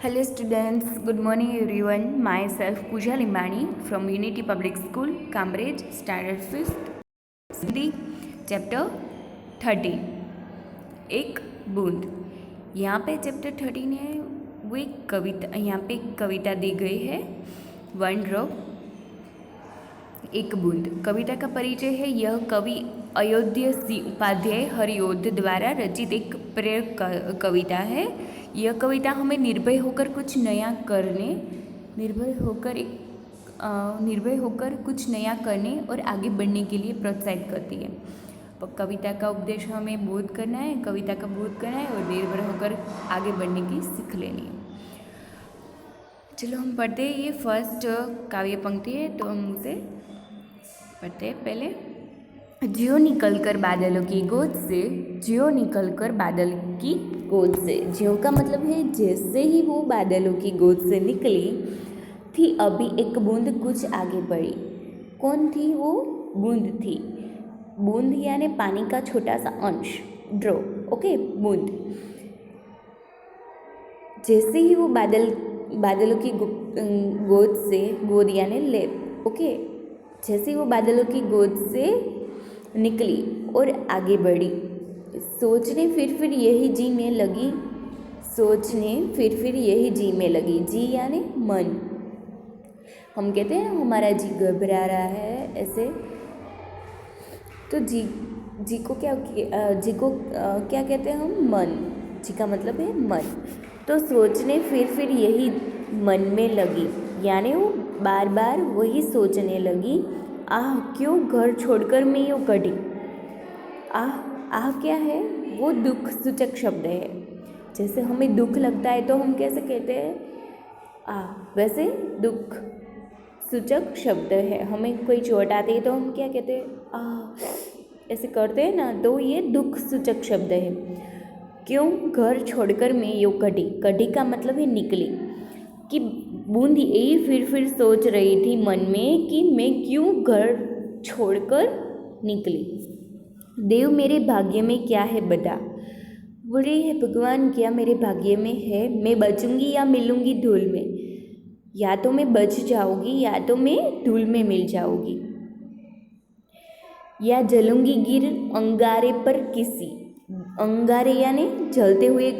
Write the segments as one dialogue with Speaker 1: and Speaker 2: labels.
Speaker 1: Hello students, good morning everyone. Myself Pooja Limbani from Unity Public School, Cambridge, Standard 5th, Hindi, Chapter 13. एक बूंद। यहाँ पे chapter 13 है, वो एक कविता, यहाँ पे एक कविता दी गई है, वन ड्रॉप एक बूंद। कविता का परिचय है। यह कवि अयोध्या सिंह उपाध्याय हरिओध द्वारा रचित एक प्रेरक कविता है। यह कविता हमें निर्भय होकर कुछ नया करने और आगे बढ़ने के लिए प्रोत्साहित करती है। कविता का उपदेश हमें बोध करना है, कविता का बोध करना है और निर्भर होकर आगे बढ़ने की सीख लेनी है। चलो हम पढ़ते हैं। ये फर्स्ट काव्य पंक्ति है, तो हम उसे पढ़ते हैं। पहले, जियो निकलकर बादलों की गोद से, जियो निकलकर बादल की गोद से। जियो का मतलब है जैसे ही वो बादलों की गोद से निकली थी, अभी एक बूंद कुछ आगे बढ़ी। कौन थी वो? बूंद थी। बूंद यानी पानी का छोटा सा अंश, ड्रॉप। ओके, बूंद। जैसे ही वो बादलों की गोद से, गोद यानी लेप। ओके, जैसे वो बादलों की गोद से निकली और आगे बढ़ी, सोचने फिर यही जीने लगी। सोचने फिर यही जी में लगी। जी यानी मन। हम कहते हैं हमारा जी घबरा रहा है, ऐसे। तो जी को क्या कहते हैं हम? मन। जी का मतलब है मन। तो सोचने फिर यही मन में लगी, यानी वो बार बार वही सोचने लगी। आह, क्यों घर छोड़कर मैं यूँ कटी। आह क्या है? वो दुख सूचक शब्द है। जैसे हमें दुख लगता है तो हम कैसे कहते हैं? आह। वैसे दुख सूचक शब्द है। हमें कोई चोट आती है तो हम क्या कहते हैं? आह, ऐसे करते हैं ना, तो ये दुख सूचक शब्द है। क्यों घर छोड़कर मैं यूँ कटी। कटी का मतलब है निकली। कि बूंद यही फिर सोच रही थी मन में कि मैं क्यों घर छोड़कर निकली। देव मेरे भाग्य में क्या है बता। बोले, है भगवान, क्या मेरे भाग्य में है? मैं बचूंगी या मिलूंगी धूल में। या तो मैं बच जाऊंगी या तो मैं धूल में मिल जाऊंगी। या जलूंगी गिर अंगारे पर किसी। अंगारे यानी जलते हुए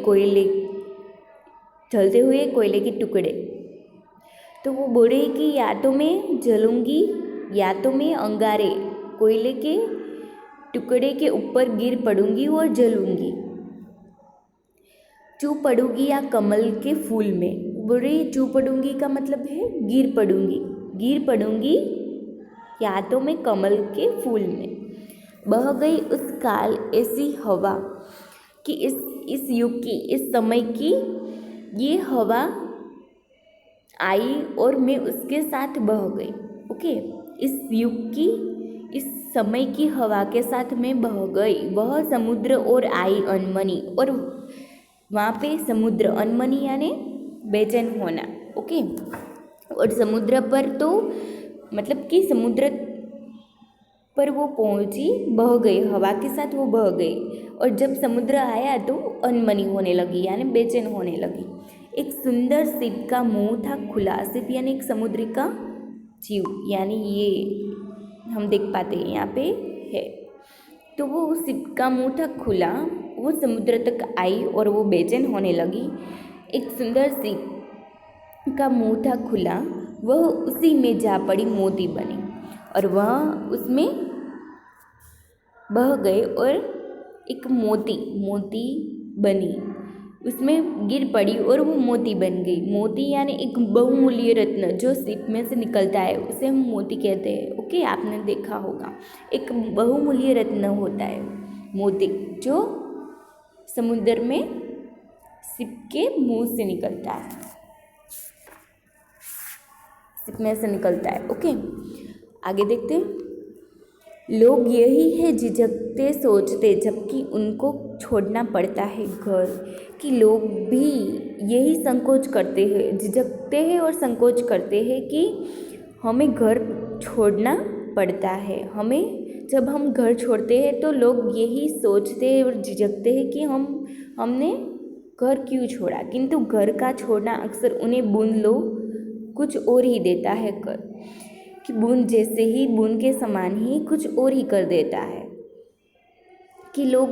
Speaker 1: कोयले के टुकड़े। तो वो बोले कि या तो मैं जलूंगी या तो मैं अंगारे, कोयले के टुकड़े के ऊपर गिर पड़ूंगी और जलूंगी। चू पड़ूंगी या कमल के फूल में। बोले, चू पड़ूंगी का मतलब है गिर पड़ूंगी। गिर पड़ूंगी या तो मैं कमल के फूल में। बह गई उस काल ऐसी हवा कि इस युग की, इस समय की ये हवा आई और मैं उसके साथ बह गई। ओके, इस युग की, इस समय की हवा के साथ मैं बह गई। वह समुद्र और आई अनमनी। और वहाँ पे समुद्र, अनमनी यानी बेचैन होना। ओके, और समुद्र पर तो मतलब कि समुद्र पर वो पहुंची, बह गई, हवा के साथ वो बह गई। और जब समुद्र आया तो अनमनी होने लगी, यानी बेचैन होने लगी। एक सुंदर शिप का मुंह था खुला। शिप यानी एक समुद्र का जीव, यानी ये हम देख पाते हैं यहाँ पे है। तो वो शिप का मुंह था खुला, वो समुद्र तक आई और वो बेचैन होने लगी। एक सुंदर शिप का मुंह था खुला, वह उसी में जा पड़ी, मोती बनी। और वह उसमें बह गए और एक मोती बनी, उसमें गिर पड़ी और वो मोती बन गई। मोती यानी एक बहुमूल्य रत्न जो शिप में से निकलता है, उसे हम मोती कहते हैं। ओके, आपने देखा होगा, एक बहुमूल्य रत्न होता है मोती, जो समुद्र में शिप के मुंह से निकलता है, शिप में से निकलता है। ओके, आगे देखते हैं। लोग यही है झिझकते सोचते, जबकि उनको छोड़ना पड़ता है घर। कि लोग भी यही संकोच करते हैं, झिझकते हैं और संकोच करते हैं कि हमें घर छोड़ना पड़ता है। जब हम घर छोड़ते हैं तो लोग यही सोचते हैं और झिझकते हैं कि हमने घर क्यों छोड़ा, किंतु घर का छोड़ना अक्सर उन्हें बूंद लो कुछ और ही देता है कर, कि बूंद जैसे ही बूंद के समान ही कुछ और ही कर देता है। कि लोग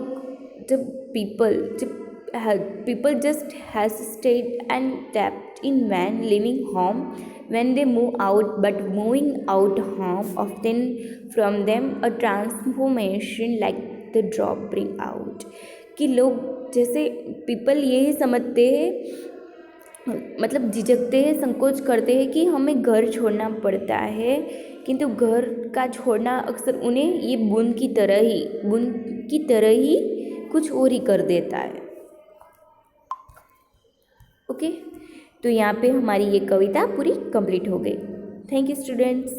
Speaker 1: जब people just hesitate and tapped in when leaving home, when they move out, but moving out home often from them a transformation like the drop bring out। कि लोग जैसे पीपल यही समझते हैं, मतलब झिझकते हैं, संकोच करते हैं कि हमें घर छोड़ना पड़ता है, किंतु घर का छोड़ना अक्सर उन्हें ये बूंद की तरह ही कुछ और ही कर देता है। ओके, तो यहाँ पे हमारी ये कविता पूरी कंप्लीट हो गई। Thank you students.